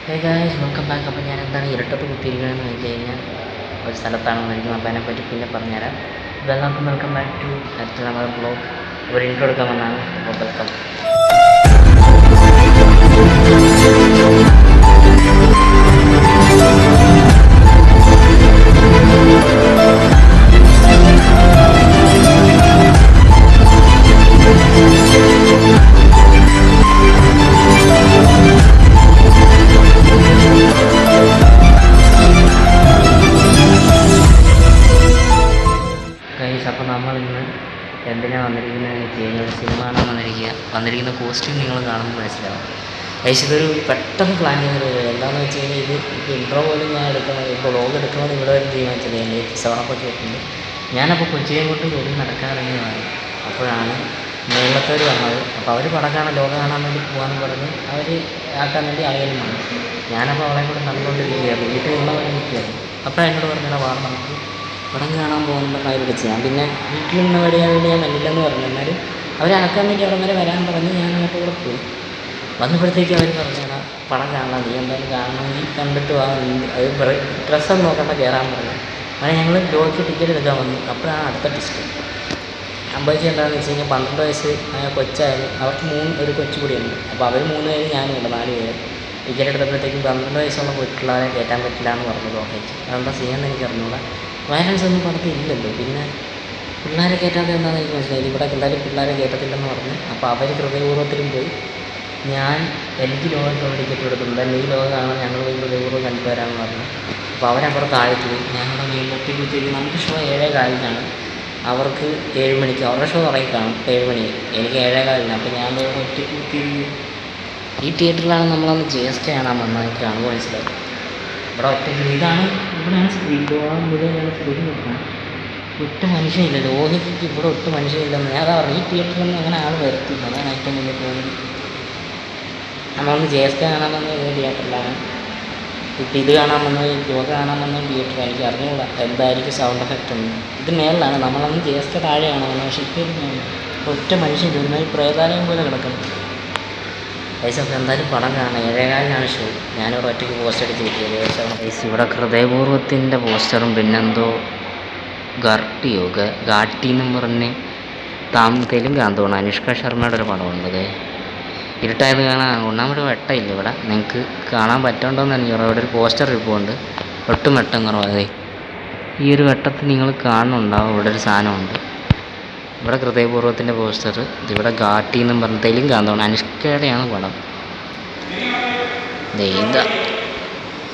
Hey guys welcome back. അപ്പോൾ ഞാൻ എന്താണ് ഇരട്ടത്ത് കുത്തിയിരിക്കണമെന്ന് വെച്ച് കഴിഞ്ഞാൽ ഒരു സ്ഥലത്താണ് വന്നിരിക്കുന്നത്. അപ്പോൾ അതിനെപ്പറ്റി പിന്നെ പറഞ്ഞുതരാം. എല്ലാവർക്കും വെൽക്കം ബാക്ക് ടു നമ്മുടെ ബ്ലോഗ്. ഒരു ഇൻട്രോ എടുക്കാൻ വന്നാണ്. അപ്പോൾ വെൽക്കം. അപ്പോൾ നമ്മളിന്ന് എന്തിനാണ് വന്നിരിക്കുന്നതെന്ന് വെച്ച് കഴിഞ്ഞാൽ ഒരു സിനിമ കാണാൻ വന്നിരിക്കുന്ന കോസ്റ്റ്യൂം നിങ്ങൾ കാണുമ്പോൾ മനസ്സിലാവും. ഇതൊരു പെട്ടെന്ന് പ്ലാൻ ചെയ്തത് എന്താണെന്ന് വെച്ച് കഴിഞ്ഞാൽ ഇപ്പോൾ ഇൻട്രോ പോലും ഞാൻ എടുക്കുന്നത് ഇപ്പോൾ വ്ളോഗ് എടുക്കണമെന്ന് ഇവിടെ വരെ തീരുമാനിച്ചത് എൻ്റെ സെവണൊക്കെ കേട്ടിട്ടുണ്ട്. ഞാനപ്പോൾ കൊച്ചിയെയും കൊണ്ട് വെളി നടക്കാനിറങ്ങിയതാണ്. അപ്പോഴാണ് മേളത്തവർ വന്നത്. അപ്പോൾ അവർ പടം കാണാൻ ലോകം കാണാൻ വേണ്ടി പോകാമെന്ന് പറഞ്ഞ് അവർ ആക്കാൻ വേണ്ടി ആളുകളും വന്നു. ഞാനപ്പോൾ അവളെ കൂടെ കണ്ടുകൊണ്ടിരിക്കുകയായിരുന്നു. വീട്ടിൽ ഉള്ളവരെ നിൽക്കുകയായിരുന്നു. അപ്പോൾ എന്നോട് പറഞ്ഞാൽ വാ നമുക്ക് പടം കാണാൻ പോകുന്ന കാര്യം വിളിച്ച് ഞാൻ പിന്നെ വീട്ടിൽ നിന്ന് വഴിയായതുകൊണ്ട് ഞാൻ കണ്ടില്ലെന്ന് പറഞ്ഞു. എന്നാലും അവരാക്കാൻ വേണ്ടി അവിടെ വരെ വരാൻ പറഞ്ഞ് ഞാൻ അങ്ങോട്ട് കൂടെ പോയി. വന്നപ്പോഴത്തേക്ക് അവർ പറഞ്ഞാൽ പടം കാണാൻ നീ എന്തായാലും കാണണമെങ്കിൽ കണ്ടിട്ട് വാ, അത് ഡ്രസ്സൊന്നും നോക്കണ്ട കയറാൻ പറഞ്ഞു. അങ്ങനെ ഞങ്ങൾ ലോക്ക് ടിക്കറ്റ് എടുക്കാൻ വന്നു. അപ്പോഴാണ് അടുത്ത ടിസ്റ്റ് സംഭവിച്ചത് എന്താണെന്ന് വെച്ച് കഴിഞ്ഞാൽ 12 വയസ്സ് കൊച്ചായാലും അവർക്ക് ഒരു കൊച്ചു കൂടിയുണ്ട്. അപ്പോൾ അവർ 3 പേര് ഞാനുണ്ട് 4 പേര്. ടിക്കറ്റ് എടുത്തപ്പോഴത്തേക്കും 12 വയസ്സുള്ള പിള്ളേരെ കയറ്റാൻ പറ്റില്ല എന്ന് പറഞ്ഞു ലോക്കേജ്. അതെന്താ ചെയ്യാമെന്ന് എനിക്ക് അറിഞ്ഞൂടാ. വയലൻസ് ഒന്നും പടത്തിൽ ഇല്ലല്ലോ. പിന്നെ പിള്ളേരെ കയറ്റാതെ എന്താണെന്ന് എനിക്ക് മനസ്സിലായി. ഇവിടെ എന്തായാലും പിള്ളേരെ കയറ്റത്തില്ലെന്ന് പറഞ്ഞു. അപ്പോൾ അവർ ഹൃദയപൂർവ്വത്തിലും പോയി. എനിക്ക് ലോകത്തുള്ള ടിക്കറ്റ് എടുത്തിട്ടുണ്ട്. നീ ലോകം കാണാൻ ഞങ്ങൾ പോയി ഹൃദയപൂർവ്വം കണ്ടിട്ട് വരാമെന്ന് പറഞ്ഞു. അപ്പോൾ അവരപ്പുറം താഴത്ത് പോയി. ഞങ്ങളുടെ വീട്ടിലേക്ക് നമുക്ക് ഷോ 7:15 അവർക്ക് 7 മണിക്ക് അവരുടെ ഷോ തുടങ്ങി കാണും 7 മണി. എനിക്ക് 7:15. അപ്പോൾ ഞാൻ ഒറ്റയ്ക്ക് കുത്തി ഈ തിയേറ്ററിലാണ് നമ്മളന്ന് GST കാണാൻ വന്നത്. എനിക്ക് കാണുമ്പോൾ മനസ്സിലായി. ഇവിടെ ഒറ്റയ്ക്ക് ഇവിടെയാണ് സ്ക്രീൻ മുഴുവനാണ് സ്ക്രീൻ നോക്കണം. ഒറ്റ മനുഷ്യനില്ല. ലോകത്ത് ഇവിടെ ഒട്ടും മനുഷ്യനില്ലെന്ന് ഞാൻ അതാ പറഞ്ഞു. ഈ തിയേറ്ററിലൊന്നും അങ്ങനെ ആൾ വരുത്തില്ല. അതാണ് ഏറ്റവും വലിയ തോന്നി. നമ്മളൊന്ന് GST കാണാൻ വന്നത് തിയേറ്ററിലാണ്. ഇപ്പോൾ ഇത് കാണാൻ വന്നത് യോഗ കാണാൻ വന്നത് തിയേറ്റർ. എനിക്ക് അറിഞ്ഞുകൂടാ എന്തായിരിക്കും സൗണ്ട് എഫക്റ്റ് ഉണ്ട്. ഇത് മേളിലാണ്. നമ്മളന്ന് GST താഴെയാണ് വന്നത്. പക്ഷേ ഇപ്പോൾ ഒറ്റ മനുഷ്യൻ ഒരു പ്രേതാലയം പോലെ കിടക്കുന്നു. അപ്പോൾ എന്തായാലും പടം കാണാം. 7:15 ഷോ. ഞാനിവിടെ ഒറ്റയ്ക്ക് പോസ്റ്റർ അടിച്ചിരിക്കുകയാണ്. ഇവിടെ ഹൃദയപൂർവ്വത്തിൻ്റെ പോസ്റ്ററും പിന്നെന്തോ ഗാട്ടി എന്നും പറഞ്ഞ് തെലുങ്കാന്ന് തോന്നുന്നു. അനുഷ്ക ശർമ്മയുടെ ഒരു പടമുണ്ട്. ഇരുട്ടായത് കാണാൻ ഒന്നാമത് വെട്ടമില്ല ഇവിടെ. നിങ്ങൾക്ക് കാണാൻ പറ്റുന്നുണ്ടോയെന്ന് എനിക്ക് പറയാം. ഇവിടെ ഒരു പോസ്റ്റർ ഇരിപ്പുണ്ട്. ഒട്ടും വെട്ടം കുറവാതെ. ഈ ഒരു വെട്ടത്തിൽ നിങ്ങൾ കാണുന്നുണ്ടാവും. ഇവിടെ ഒരു സാധനമുണ്ട്. ഇവിടെ ഹൃദയപൂർവ്വത്തിൻ്റെ പോസ്റ്റർ. ഇതിവിടെ ഗാട്ടി എന്നും പറഞ്ഞ് തെലുങ്കാന്ന് തോന്നുന്നു. അനുഷ്കയുടെയാണ് പടം. ഇതാ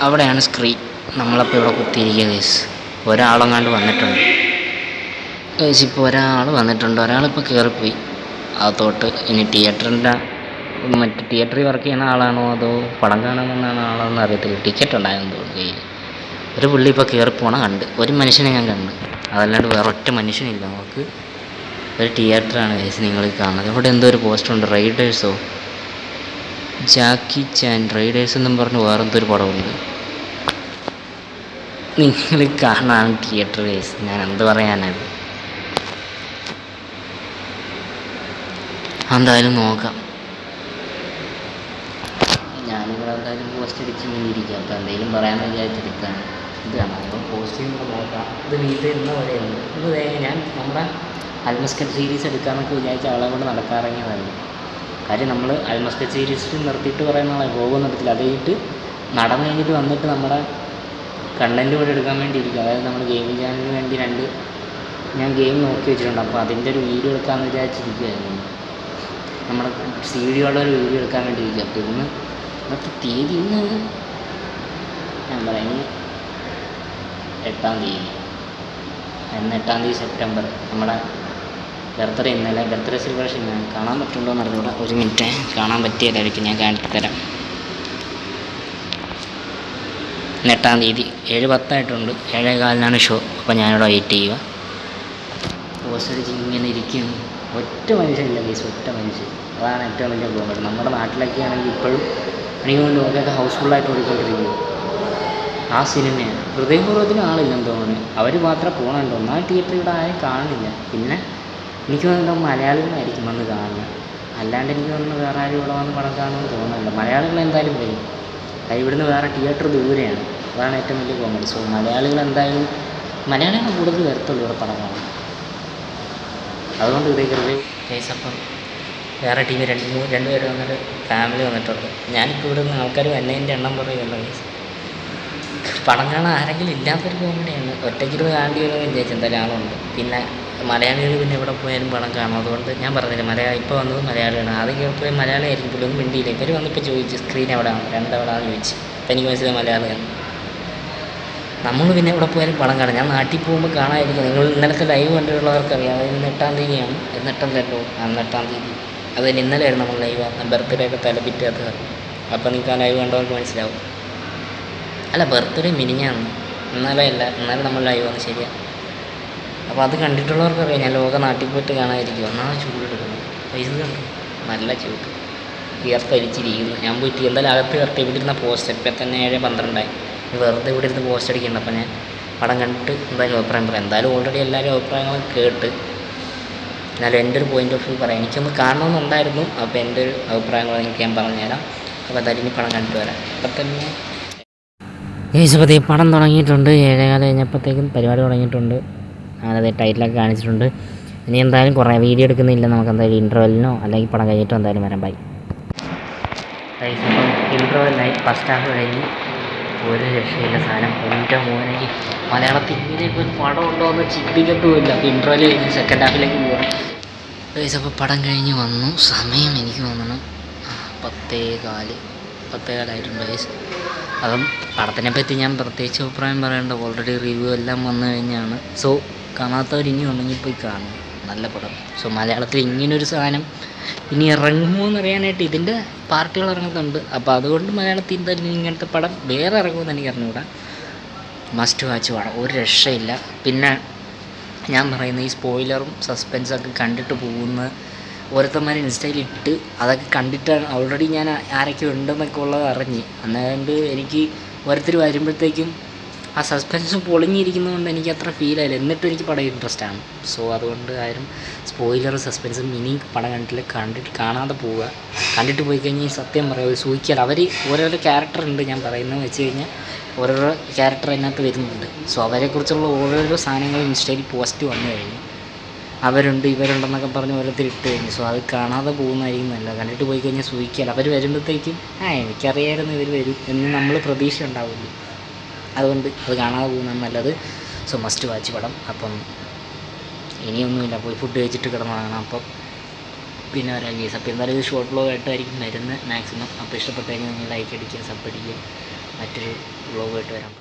അവിടെയാണ് സ്ക്രീൻ. നമ്മളപ്പോൾ ഇവിടെ കുത്തിയിരിക്കുക. ഒരാളെങ്ങാണ്ട് വന്നിട്ടുണ്ട്. ഇപ്പോൾ ഒരാൾ വന്നിട്ടുണ്ട്. ഒരാളിപ്പോൾ കയറിപ്പോയി അകത്തോട്ട്. ഇനി തിയേറ്ററിൽ വർക്ക് ചെയ്യുന്ന ആളാണോ അതോ പടം കാണാൻ വന്നാണോ ആളോന്ന് അറിയത്തില്ല. ടിക്കറ്റ് ഉണ്ടായെന്ന് തോന്നുന്നു കയ്യിൽ. ഒരു പുള്ളി ഇപ്പോൾ കയറിപ്പോണ കണ്ട്. ഒരു മനുഷ്യനെ ഞാൻ കണ്ട്. അതല്ലാണ്ട് വേറെ ഒറ്റ മനുഷ്യനില്ല. നമുക്ക് ഒരു തിയേറ്ററാണ് നിങ്ങൾ കാണുന്നത്. ഇവിടെ എന്തോ ഒരു പോസ്റ്ററുണ്ട്. റൈഡേഴ്സോ ജാക്കി ചാൻ റൈഡേഴ്സ് എന്നും പറഞ്ഞ് വേറെന്തോ ഒരു പടമുണ്ട്. നിങ്ങൾ കാണാൻ തിയേറ്റർ ഞാൻ എന്ത് പറയാനാണ്. എന്തായാലും നോക്കാം. ഞാനിവിടെ എന്തായാലും പോസ്റ്റ് അടിച്ച് ഇരിക്കുക. അപ്പോൾ എന്തെങ്കിലും പറയാമെന്ന് വിചാരിച്ചെടുക്കുകയാണ്. ഇത് കാണാം. അപ്പോൾ പോസ്റ്റ് ചെയ്യുമ്പോൾ നോക്കാം. ഇത് വീട്ടിൽ ഇരുന്ന പോലെയുണ്ട്. ഇത് ഞാൻ നമ്മുടെ അൽമസ്കറ്റ് സീരീസ് എടുക്കാമെന്നൊക്കെ വിചാരിച്ച ആളെ കൊണ്ട് നടക്കാറിറങ്ങിയതല്ല. കാര്യം നമ്മൾ അൽമസ്കറ്റ് സീരീസിൽ നിർത്തിയിട്ട് പറയുന്ന ആളെ പോകുമെന്ന് എടുത്തില്ല. അത് കഴിഞ്ഞിട്ട് നടന്നു കഴിഞ്ഞിട്ട് വന്നിട്ട് നമ്മുടെ കണ്ടൻറ്റ് കൂടെ എടുക്കാൻ വേണ്ടി ഇരിക്കും. അതായത് നമ്മൾ ഗെയിമിംഗ് ചാനലിന് വേണ്ടി ഞാൻ ഗെയിം നോക്കി വെച്ചിട്ടുണ്ട്. അപ്പോൾ അതിൻ്റെ ഒരു വീഡിയോ എടുക്കാമെന്ന് വിചാരിച്ചിരിക്കുകയായിരുന്നു. നമ്മുടെ CDയുടെ ഒരു വീഡിയോ എടുക്കാൻ വേണ്ടി ഇരിക്കുക. അപ്പോൾ ഇന്നത്തെ തീയതി ഞാൻ പറയാം 8-ാം തീയതി. 8-ാം തീയതി സെപ്റ്റംബർ. നമ്മുടെ ബർത്ത്ഡേ ഇന്നലെ. ബർത്ത്ഡേ സെലിബ്രേഷൻ ഞാൻ കാണാൻ പറ്റുന്നുണ്ടോ എന്ന് അറിഞ്ഞൂടാ. ഒരു മിനിറ്റ്. കാണാൻ പറ്റിയതായിരിക്കും. ഞാൻ കാണിച്ചുതരാം. 8-ാം തീയതി 7:10 7:15 ഷോ. അപ്പോൾ ഞാനിവിടെ വെയിറ്റ് ചെയ്യുക. പോസ്റ്റ് അടിച്ച് ഇങ്ങനെ ഇരിക്കുന്നു. ഒറ്റ മനുഷ്യനില്ല കേസ്. ഒറ്റ മനുഷ്യൻ. അതാണ് ഏറ്റവും വലിയ പ്രോബ്ലം. നമ്മുടെ നാട്ടിലൊക്കെ ആണെങ്കിൽ ഇപ്പോഴും എനിക്ക് തോന്നുന്നു ലോകമൊക്കെ ഹൗസ്ഫുള്ളായിട്ട് ഓടിക്കൊണ്ടിരിക്കുക. ആ സിനിമയാണ്. ഹൃദയപൂർവ്വത്തിന് ആളില്ലെന്ന് തോന്നുന്നു. അവർ മാത്രമേ പോകണുണ്ടോ. ഒന്നാം തിയേറ്റർ ഇവിടെ ആരും കാണുന്നില്ല. പിന്നെ എനിക്ക് തോന്നുന്നുണ്ടോ മലയാളികളായിരിക്കും വന്ന് കാണുന്നത്. അല്ലാണ്ട് എനിക്ക് തോന്നുന്നു വേറെ ആരും ഇവിടെ വന്ന് പടം കാണുമെന്ന് തോന്നുന്നില്ല. മലയാളികൾ എന്തായാലും വരും. ഇവിടുന്ന് വേറെ തിയേറ്റർ ദൂരെയാണ്, അതാണ് ഏറ്റവും വലിയ കോമഡി. സോ മലയാളികൾ എന്തായാലും മലയാളികൾ കൂടുതൽ വരത്തുള്ളൂ ഇവിടെ പടം കാണാൻ. അതുകൊണ്ട് ഇതേ റിവ്യൂ കേസ്. അപ്പം വേറെ ടീം രണ്ട് പേര് വന്നിട്ട് ഫാമിലി വന്നിട്ടുണ്ട്. ഞാനിപ്പോൾ ഇവിടെ നിന്ന് ആൾക്കാർ വന്നതിൻ്റെ എണ്ണം പറയുമല്ലോ കേസ്. പടം കാണാൻ ആരെങ്കിലും ഇല്ലാത്തൊരു കോമഡിയാണ്. ഒറ്റയ്ക്കിരുന്ന് കാണേണ്ടി വരുമെന്ന് വിചാരിച്ചു, എന്തായാലും ആളുണ്ട്. പിന്നെ മലയാളികൾ പിന്നെ എവിടെ പോയാലും പടം കാണും. അതുകൊണ്ട് ഞാൻ പറഞ്ഞില്ല, ഇപ്പോൾ വന്നത് മലയാളിയാണ്. ആദ്യം കേൾപ്പോയി മലയാളം ആയിരിക്കും, പുള്ളി ഒന്നും മിണ്ടിയില്ല. ഇവർ വന്നിപ്പോൾ ചോദിച്ചു സ്ക്രീൻ എവിടെയാണ്, രണ്ടെവിടെയാണെന്ന് ചോദിച്ചു. അപ്പോൾ എനിക്ക് മനസ്സിലായി മലയാളിയാണ്. നമ്മൾ പിന്നെ എവിടെ പോയാലും പടം കാണാം. ഞാൻ നാട്ടിൽ പോകുമ്പോൾ കാണാതിരിക്കും. നിങ്ങൾ ഇന്നലത്തെ ലൈവ് കണ്ടിട്ടുള്ളവർക്കറിയാം, അത് 8-ാം തീയതിയാണ്. 8-ാം തീയതി അത് തന്നെ ഇന്നലെയായിരുന്നു നമ്മൾ ലൈവ്. ബർത്ത്ഡേ ഒക്കെ തലപ്പിറ്റ് അത്. അപ്പോൾ നിങ്ങൾക്ക് ആ ലൈവ് കണ്ടവർക്ക് മനസ്സിലാവും. അല്ല, ബർത്ത്ഡേ മിനിഞ്ഞാന്ന്, ഇന്നലെ നമ്മൾ ലൈവ് വന്ന് ശരിയാണ്. അപ്പോൾ അത് കണ്ടിട്ടുള്ളവർക്കറിയാം ഞാൻ നാട്ടിൽ പോയിട്ട് കാണാതിരിക്കും. ഒന്നാമത് ചൂടെടുക്കുന്നു, പൈസ കണ്ടു, നല്ല ചൂട്, വിയർത്തരിച്ചിരിക്കുന്നു. ഞാൻ പോയിട്ട് എന്തായാലും അകത്ത് കയറി ഇവിടെ ഇരുന്ന പോസ്റ്റ് ഇപ്പം തന്നെ 7:12 വെറുതെ ഇവിടെ ഇരുന്ന് പോസ്റ്റ് അടിക്കുന്നുണ്ട്. അപ്പോൾ ഞാൻ പടം കണ്ടിട്ട് എന്തായാലും അഭിപ്രായം പറയാം. എന്തായാലും ഓൾറെഡി എല്ലാവരും അഭിപ്രായങ്ങളും കേട്ട്, എന്നാലും എൻ്റെ ഒരു പോയിൻ്റ് ഓഫ് വ്യൂ പറയാം. എനിക്കൊന്ന് കാണണമെന്നുണ്ടായിരുന്നു. അപ്പോൾ എൻ്റെ ഒരു അഭിപ്രായങ്ങൾ നിങ്ങൾക്ക് ഞാൻ പറഞ്ഞുതരാം. അപ്പോൾ എന്തായാലും ഇനി പടം കണ്ടിട്ട് വരാം. അപ്പം തന്നെ യേശുപതി പടം തുടങ്ങിയിട്ടുണ്ട്. 7:15 കഴിഞ്ഞപ്പോഴത്തേക്കും പരിപാടി തുടങ്ങിയിട്ടുണ്ട്. ഞാനത് ടൈറ്റിലൊക്കെ കാണിച്ചിട്ടുണ്ട്. ഇനി എന്തായാലും കുറേ വീഡിയോ എടുക്കുന്നില്ല, നമുക്ക് എന്തായാലും ഇൻ്റർവെല്ലിനോ അല്ലെങ്കിൽ പടം കഴിഞ്ഞിട്ടോ എന്തായാലും വരാം. ബൈ. ഇൻ്റർവെല്ലായി, ഫസ്റ്റ് ഹാഫ് കഴിഞ്ഞ് ഒരു രക്ഷയില്ല സാധനം. എൻ്റെ മോനെ, മലയാളത്തിൽ ഇങ്ങനെയൊക്കെ ഒരു പടം ഉണ്ടോ എന്ന് ചിന്തിക്കത്തുമില്ല. അപ്പോൾ ഇൻ്റർവെൽ കഴിഞ്ഞ് സെക്കൻഡ് ഹാഫിലേക്ക് പോകാം. അപ്പോൾ പടം കഴിഞ്ഞ് വന്നു. സമയം എനിക്ക് തോന്നുന്നു 10:15 ഗൈസ്. അതും പടത്തിനെ പറ്റി ഞാൻ പ്രത്യേകിച്ച് അഭിപ്രായം പറയേണ്ട, ഓൾറെഡി റിവ്യൂ എല്ലാം വന്നു കഴിഞ്ഞാണ്. സോ കാണാത്തവർ ഇനി ഉണ്ടെങ്കിൽ പോയി കാണും, നല്ല പടം. സോ മലയാളത്തിൽ ഇങ്ങനൊരു സാധനം ഇനി ഇറങ്ങുമോ എന്നറിയാനായിട്ട് ഇതിൻ്റെ പാർട്ടികൾ ഇറങ്ങുന്നുണ്ട്. അപ്പോൾ അതുകൊണ്ട് മലയാളത്തിൽ എന്തായാലും ഇങ്ങനത്തെ പടം വേറെ ഇറങ്ങുമെന്ന് എനിക്ക് അറിഞ്ഞുകൂടാ. മസ്റ്റ് വാച്ച് പടം, ഒരു രക്ഷയില്ല. പിന്നെ ഞാൻ പറയുന്ന ഈ സ്പോയിലറും സസ്പെൻസൊക്കെ കണ്ടിട്ട് പോകുന്ന ഓരോരുത്തന്മാർ ഇൻസ്റ്റയിലിട്ട് അതൊക്കെ കണ്ടിട്ടാണ് ഓൾറെഡി ഞാൻ ആരൊക്കെ ഉണ്ടെന്നൊക്കെ ഉള്ളത് അറിഞ്ഞ്. അന്നുകൊണ്ട് എനിക്ക് ഓരോരുത്തർ വരുമ്പോഴത്തേക്കും ആ സസ്പെൻസ് പൊളിഞ്ഞിരിക്കുന്നതുകൊണ്ട് എനിക്ക് അത്ര ഫീലായില്ല. എന്നിട്ടും എനിക്ക് പടം ഇൻട്രസ്റ്റാണ്. സോ അതുകൊണ്ട് ആരും സ്പോയിലർ സസ്പെൻസും ഇനി പടം കാണാതെ പോവുക. കണ്ടിട്ട് പോയി കഴിഞ്ഞാൽ സത്യം പറയുക, സൂഹിക്കാൽ അവർ ഓരോരോ ക്യാരക്ടർ ഉണ്ട്. ഞാൻ പറയുന്നത് വെച്ച് കഴിഞ്ഞാൽ ഓരോരോ ക്യാരക്ടർ അതിനകത്ത് വരുന്നുണ്ട്. സോ അവരെക്കുറിച്ചുള്ള ഓരോരോ സാധനങ്ങൾ ഇൻസ്റ്റയിൽ പോസ്റ്റ് വന്നു കഴിഞ്ഞു. അവരുണ്ട് ഇവരുണ്ടെന്നൊക്കെ പറഞ്ഞ് ഓരോരുത്തർ ഇട്ട് കഴിഞ്ഞു. സോ അത് കാണാതെ പോകുന്നതായിരിക്കും നല്ലത്. കണ്ടിട്ട് പോയി കഴിഞ്ഞാൽ സൂഹിക്കാൽ അവർ വരുമ്പോഴത്തേക്കും എനിക്കറിയാമായിരുന്നു ഇവർ വരും എന്ന് നമ്മൾ പ്രതീക്ഷ ഉണ്ടാവുള്ളൂ. അതുകൊണ്ട് അത് കാണാതെ പോകുന്നതാണ് നല്ലത്. സോ മസ്റ്റ് വാച്ച് പടം. അപ്പം ഇനിയൊന്നുമില്ല, പോയി ഫുഡ് കഴിച്ചിട്ട് കിടന്നതാണ്. അപ്പം പിന്നെ വരാം കേസ്. അപ്പോൾ എന്തായാലും ഇത് ഷോർട്ട് വ്ളോഗ് ആയിട്ടായിരിക്കും വരുന്നത് മാക്സിമം. അപ്പോൾ ഇഷ്ടപ്പെട്ട് കഴിഞ്ഞാൽ നിങ്ങൾ ലൈക്ക് അടിക്കുക, സബ് അടിക്കുക. മറ്റൊരു വ്ളോഗായിട്ട് വരാം.